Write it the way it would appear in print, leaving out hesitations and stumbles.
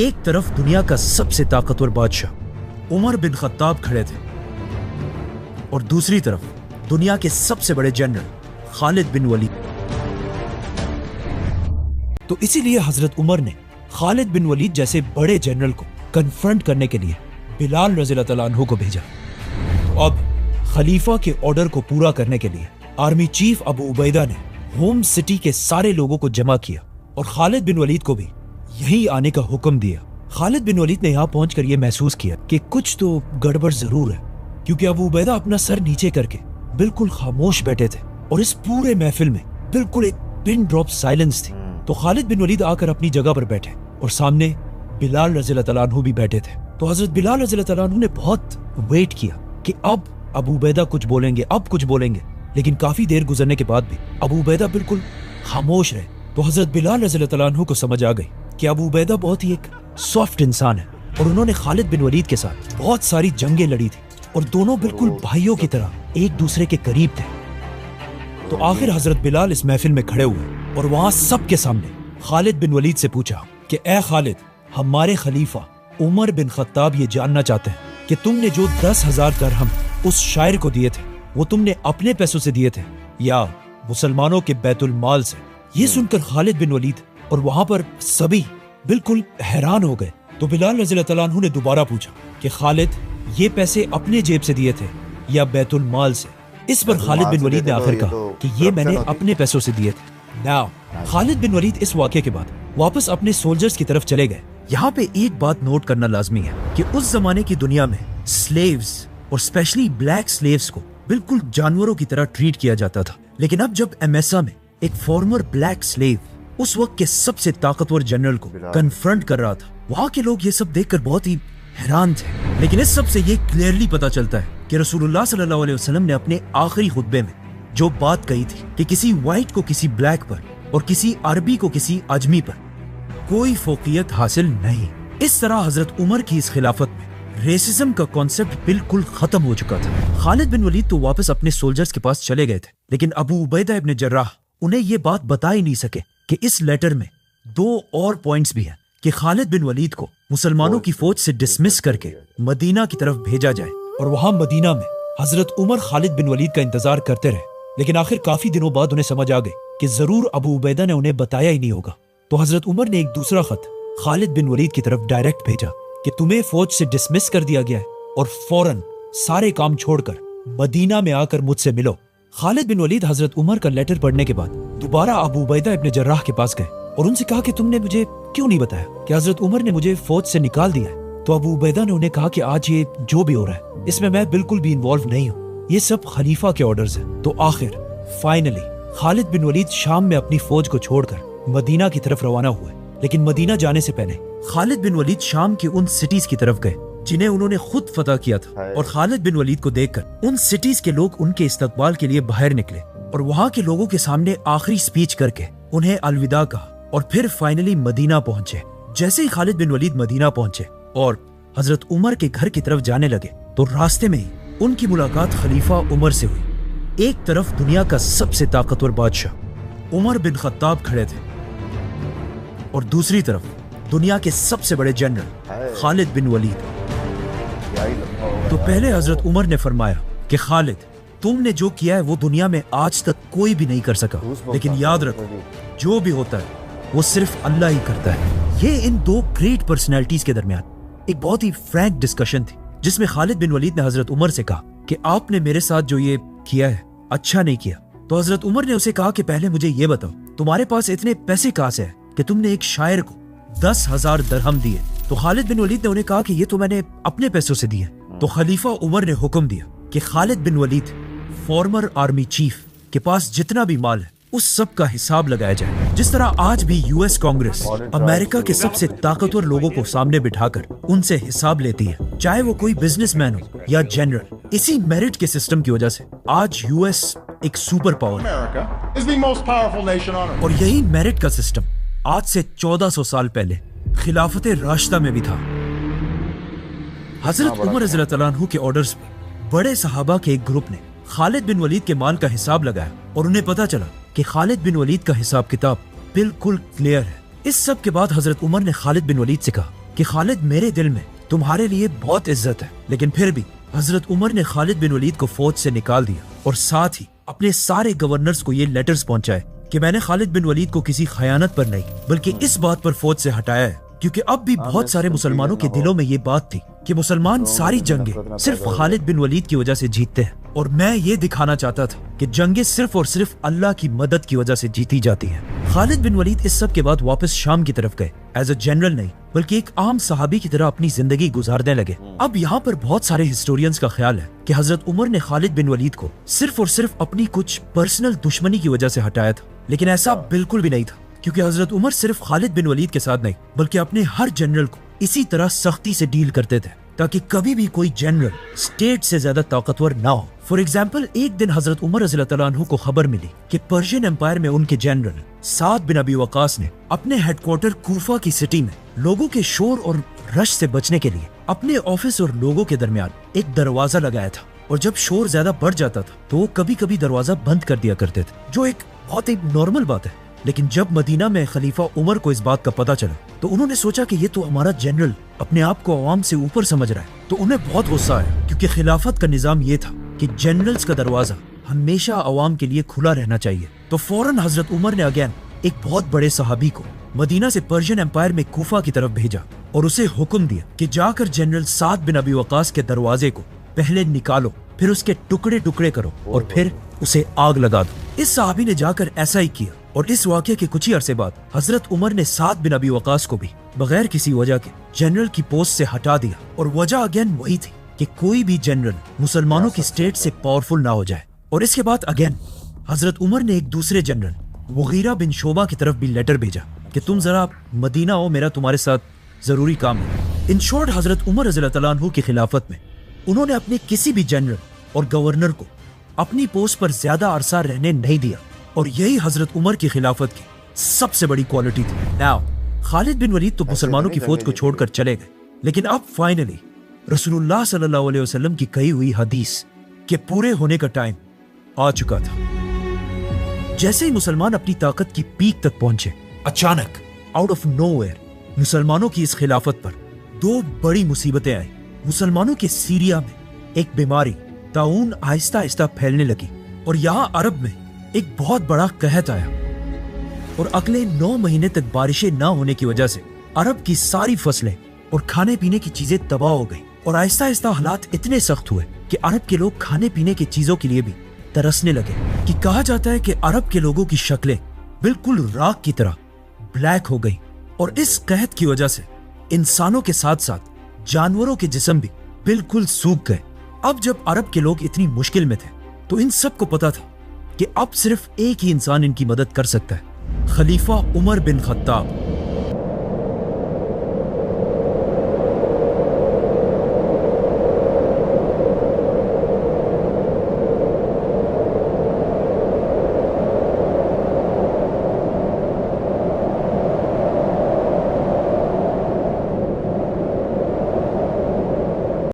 एक तरफ दुनिया का सबसे ताकतवर बादशाह उमर बिन खत्ताब खड़े थे और दूसरी तरफ दुनिया के सबसे बड़े जनरल खालिद बिन वलीद। तो इसीलिए हजरत उमर ने खालिद बिन वलीद जैसे बड़े जनरल को कन्फ्रंट करने के लिए बिलाल रज़ियल्लाहु तआला अन्हु को भेजा। तो अब खलीफा के ऑर्डर को पूरा करने के लिए आर्मी चीफ अबू उबैदा ने होम सिटी के सारे लोगों को जमा किया और खालिद बिन वलीद को भी यहीं आने का हुक्म दिया। खालिद बिन वलीद ने यहाँ पहुंचकर यह महसूस किया कि कुछ तो गड़बड़ जरूर है, क्योंकि अबू उबैदा अपना सर नीचे करके बिल्कुल खामोश बैठे थे और इस पूरे महफिल में बिल्कुल एक पिन ड्रॉप साइलेंस थी। तो खालिद बिन वलीद आकर अपनी जगह पर बैठे और सामने बिलाल रज़ियल्लाहु तआला अन्हु भी बैठे थे। तो हजरत बिलाल रज़ियल्लाहु तआला अन्हु ने बहुत वेट किया कि अब अबू उबैदा कुछ बोलेंगे, अब कुछ बोलेंगे, लेकिन काफी देर गुजरने के बाद भी अबू उबैदा बिल्कुल खामोश रहे। तो हजरत बिलाल रज़ियल्लाहु तआला अन्हु को समझ आ गई कि अबू उबैदा बहुत ही एक सॉफ्ट इंसान है और उन्होंने खालिद बिन वलीद के साथ बहुत सारी जंगें लड़ी थी और दोनों बिल्कुल भाइयों की तरह एक दूसरे के करीब थे। तो आखिर हजरत बिलाल इस महफिल में खड़े हुए और वहां सबके सामने खालिद बिन वलीद से पूछा कि ए खालिद, हमारे खलीफा उमर बिन खत्ताब ये जानना चाहते हैं कि तुमने जो 10,000 दरहम उस शायर को दिए थे वो तुमने अपने पैसों से दिए थे या मुसलमानों के बैतुल माल से। ये सुनकर खालिद बिन वलीद और वहां पर सभी बिल्कुल हैरान हो गए। तो बिलाल रज़ियल्लाहु तआला अन्हु ने दोबारा पूछा कि खालिद, ये पैसे अपने जेब से दिए थे या बैतुल माल से? इस पर खालिद बिन वलीद ने आखिर कहा कि ये मैंने अपने पैसों से दिए थे। नाउ खालिद बिन वलीद इस वाक़े के बाद वापस अपने सोल्जर्स की तरफ चले गए। यहाँ पे एक बात नोट करना लाजमी है कि उस जमाने की दुनिया में स्लेव्स और स्पेशली ब्लैक स्लेव्स को बिल्कुल जानवरों की तरह ट्रीट किया जाता था। लेकिन अब जब एमेसा में एक फॉर्मर ब्लैक स्लेव उस वक्त के सबसे ताकतवर जनरल को कन्फ्रंट कर रहा था, वहाँ के लोग ये सब देखकर बहुत ही हैरान थे। लेकिन इस सब से ये क्लियरली पता चलता है कि रसूलुल्लाह सल्लल्लाहु अलैहि वसल्लम ने अपने आखिरी खुतबे में जो बात कही थी कि किसी व्हाइट को किसी ब्लैक पर और किसी अरबी को किसी अजमी पर कोई फोकियत हासिल नहीं। इस तरह हजरत उमर की इस खिलाफत में रेसिज्म का कॉन्सेप्ट बिल्कुल खत्म हो चुका था। खालिद बिन वलीद तो वापस अपने सोल्जर्स के पास चले गए थे, लेकिन अबू उबैदा इब्न जर्राह उन्हें ये बात बता ही नहीं सके कि इस लेटर में 2 और पॉइंट्स भी हैं कि खालिद बिन वलीद को मुसलमानों की फौज से डिसमिस करके मदीना की तरफ भेजा जाए और वहां मदीना में हजरत उमर खालिद बिन वलीद का इंतजार करते रहे। लेकिन आखिर काफी दिनों बाद उन्हें समझ आ गई कि जरूर अबू उबैदा ने उन्हें बताया ही नहीं होगा। तो हजरत उमर ने एक दूसरा खत खालिद बिन वलीद की तरफ डायरेक्ट भेजा कि तुम्हें फौज से डिसमिस कर दिया गया है और फौरन सारे काम छोड़कर मदीना में आकर मुझसे मिलो। खालिद बिन वलीद हजरत उमर का लेटर पढ़ने के बाद दोबारा अबू उबैदा इब्न जर्राह के पास गए और उनसे कहा कि तुमने मुझे क्यों नहीं बताया कि हजरत उमर ने मुझे फौज से निकाल दिया है। तो अबू उबैदा ने उन्हें कहा कि आज ये जो भी हो रहा है इसमें मैं बिल्कुल भी इन्वॉल्व नहीं हूँ, ये सब खलीफा के ऑर्डर्स हैं। तो आखिर फाइनली खालिद बिन वलीद शाम में अपनी फौज को छोड़कर मदीना की तरफ रवाना हुए। लेकिन मदीना जाने से पहले खालिद बिन वलीद शाम की उन सिटीज की तरफ गए जिन्हें उन्होंने खुद फतह किया था और खालिद बिन वलीद को देखकर उन सिटीज के लोग उनके इस्तकबाल के लिए बाहर निकले और वहाँ के लोगों के सामने आखिरी स्पीच करके उन्हें अलविदा कहा और फिर फाइनली मदीना पहुंचे। जैसे ही खालिद बिन वलीद मदीना पहुंचे और हजरत उमर के घर की तरफ जाने लगे तो रास्ते में ही उनकी मुलाकात खलीफा उमर से हुई। एक तरफ दुनिया का सबसे ताकतवर बादशाह उमर बिन खत्ताब खड़े थे और दूसरी तरफ दुनिया के सबसे बड़े जनरल खालिद बिन वलीद। तो पहले हजरत उमर ने फरमाया कि खालिद, तुमने जो किया है वो दुनिया में आज तक कोई भी नहीं कर सका, लेकिन याद रखो जो भी होता है वो सिर्फ अल्लाह ही करता है। ये इन 2 ग्रेट पर्सनैलिटीज के दरमियान एक बहुत ही फ्रैंक डिस्कशन थी जिसमें खालिद बिन वलीद ने हजरत उमर से कहा कि आपने मेरे साथ जो ये किया है अच्छा नहीं किया। तो हजरत उमर ने उसे कहा कि पहले मुझे ये बताओ तुम्हारे पास इतने पैसे कहां से है कि तुमने एक शायर को 10,000 दरहम दिए। तो खालिद बिन वलीद ने उन्हें कहा कि ये तो मैंने अपने पैसों से दिए। तो खलीफा उमर ने हुक्म दिया कि खालिद बिन वलीद फॉर्मर आर्मी चीफ के पास जितना भी माल है उस सब का हिसाब लगाया जाए। जिस तरह आज भी यूएस कांग्रेस अमेरिका के सबसे ताकतवर लोगों को सामने बिठाकर उनसे हिसाब लेती है, चाहे वो कोई बिजनेसमैन हो या जनरल। इसी मेरिट के सिस्टम की वजह से आज यूएस एक सुपर पावर है और यही मेरिट का सिस्टम आज से 1400 साल पहले खिलाफत राशिदा में भी था। हजरत उमर रज़ियल्लाहु तआला अन्हु के ऑर्डर्स पर बड़े सहाबा के एक ग्रुप ने खालिद बिन वलीद के माल का हिसाब लगाया और उन्हें पता चला कि खालिद बिन वलीद का हिसाब किताब बिल्कुल क्लियर है। इस सब के बाद हजरत उमर ने खालिद बिन वलीद से कहा कि खालिद मेरे दिल में तुम्हारे लिए बहुत इज्जत है, लेकिन फिर भी हजरत उमर ने खालिद बिन वलीद को फौज से निकाल दिया और साथ ही अपने सारे गवर्नर्स को ये लेटर्स पहुंचाए कि मैंने खालिद बिन वलीद को किसी खयानत पर नहीं बल्कि इस बात पर फौज से हटाया है, क्योंकि अब भी बहुत सारे मुसलमानों के दिलों में ये बात थी कि मुसलमान सारी जंगें सिर्फ खालिद बिन वलीद की वजह से जीतते हैं, और मैं ये दिखाना चाहता था कि जंगें सिर्फ और सिर्फ अल्लाह की मदद की वजह से जीती जाती हैं। खालिद बिन वलीद इस सब के बाद वापस शाम की तरफ गए, एज अ जनरल नहीं बल्कि एक आम सहाबी की तरह अपनी जिंदगी गुजारने लगे। अब यहाँ पर बहुत सारे हिस्टोरियंस का ख्याल है कि हजरत उमर ने खालिद बिन वलीद को सिर्फ और सिर्फ अपनी कुछ पर्सनल दुश्मनी की वजह से हटाया था, लेकिन ऐसा बिल्कुल भी नहीं था, क्योंकि हजरत उमर सिर्फ खालिद बिन वलीद के साथ नहीं बल्कि अपने हर जनरल को इसी तरह सख्ती से डील करते थे ताकि कभी भी कोई जनरल स्टेट से ज्यादा ताकतवर ना हो। फॉर एग्जाम्पल, एक दिन हजरत उमर रज़ी अल्लाह अन्हु को खबर मिली कि पर्शियन एम्पायर में उनके जनरल साद बिन अबी वकास ने अपने हेडक्वार्टर कूफा की सिटी में लोगों के शोर और रश से बचने के लिए अपने ऑफिस और लोगों के दरमियान एक दरवाजा लगाया था, और जब शोर ज्यादा बढ़ जाता था तो वो कभी कभी दरवाजा बंद कर दिया करते थे, जो एक बहुत ही नॉर्मल बात है। लेकिन जब मदीना में खलीफा उमर को इस बात का पता चला तो उन्होंने सोचा कि ये तो हमारा जनरल अपने आप को अवाम से ऊपर समझ रहा है, तो उन्हें बहुत गुस्सा आया, क्योंकि खिलाफत का निजाम ये था कि जनरल्स का दरवाजा हमेशा अवाम के लिए खुला रहना चाहिए। तो फौरन हजरत उमर ने अगेन एक बहुत बड़े सहाबी को मदीना से पर्शियन एम्पायर में कूफा की तरफ भेजा और उसे हुक्म दिया कि जाकर जनरल साद बिन अबी वकास के दरवाजे को पहले निकालो, फिर उसके टुकड़े टुकड़े करो और फिर उसे आग लगा दो। इस सहाबी ने जाकर ऐसा ही किया, और इस वाक़े के कुछ ही अरसे बाद हजरत उमर ने साद बिन अबी वकास को भी बगैर किसी वजह के जनरल की पोस्ट से हटा दिया, और वजह अगेन वही थी कि कोई भी जनरल मुसलमानों की स्टेट से पावरफुल ना हो जाए। और इसके बाद अगेन हजरत उमर ने एक दूसरे जनरल मुगीरा बिन शोबा की तरफ भी लेटर भेजा कि तुम जरा मदीना हो, मेरा तुम्हारे साथ जरूरी काम है। इन शॉर्ट, हजरत उमर रज़ी अल्लाह अन्हु की खिलाफत में उन्होंने अपने किसी भी जनरल और गवर्नर को अपनी पोस्ट पर ज्यादा अरसा रहने नहीं दिया, और यही हजरत उमर की खिलाफत की सबसे बड़ी क्वालिटी थी। नाउ खालिद बिन वलीद तो मुसलमानों की फौज को छोड़कर चले गए, लेकिन अब फाइनली रसूलुल्लाह सल्लल्लाहु अलैहि वसल्लम की कही हुई हदीस के पूरे होने का टाइम आ चुका था। जैसे ही मुसलमान अपनी ताकत की पीक तक पहुंचे, अचानक आउट ऑफ नोवेयर मुसलमानों की इस खिलाफत पर दो बड़ी मुसीबतें आई। मुसलमानों के सीरिया में एक बीमारी ताउन आहिस्ता आहिस्ता फैलने लगी, और यहाँ अरब में एक बहुत बड़ा कहत आया, और अगले 9 महीने तक बारिशें ना होने की वजह से अरब की सारी फसलें और खाने पीने की चीजें तबाह हो गई, और आहिस्ता आहिस्ता हालात इतने सख्त हुए कि अरब के लोग खाने पीने की चीजों के लिए भी तरसने लगे। कि कहा जाता है कि अरब के लोगों की शक्लें बिल्कुल राख की तरह ब्लैक हो गई, और इस कहत की वजह से इंसानों के साथ साथ जानवरों के जिस्म भी बिल्कुल सूख गए। अब जब अरब के लोग इतनी मुश्किल में थे तो इन सबको पता था कि अब सिर्फ एक ही इंसान इनकी मदद कर सकता है, खलीफा उमर बिन खत्ताब।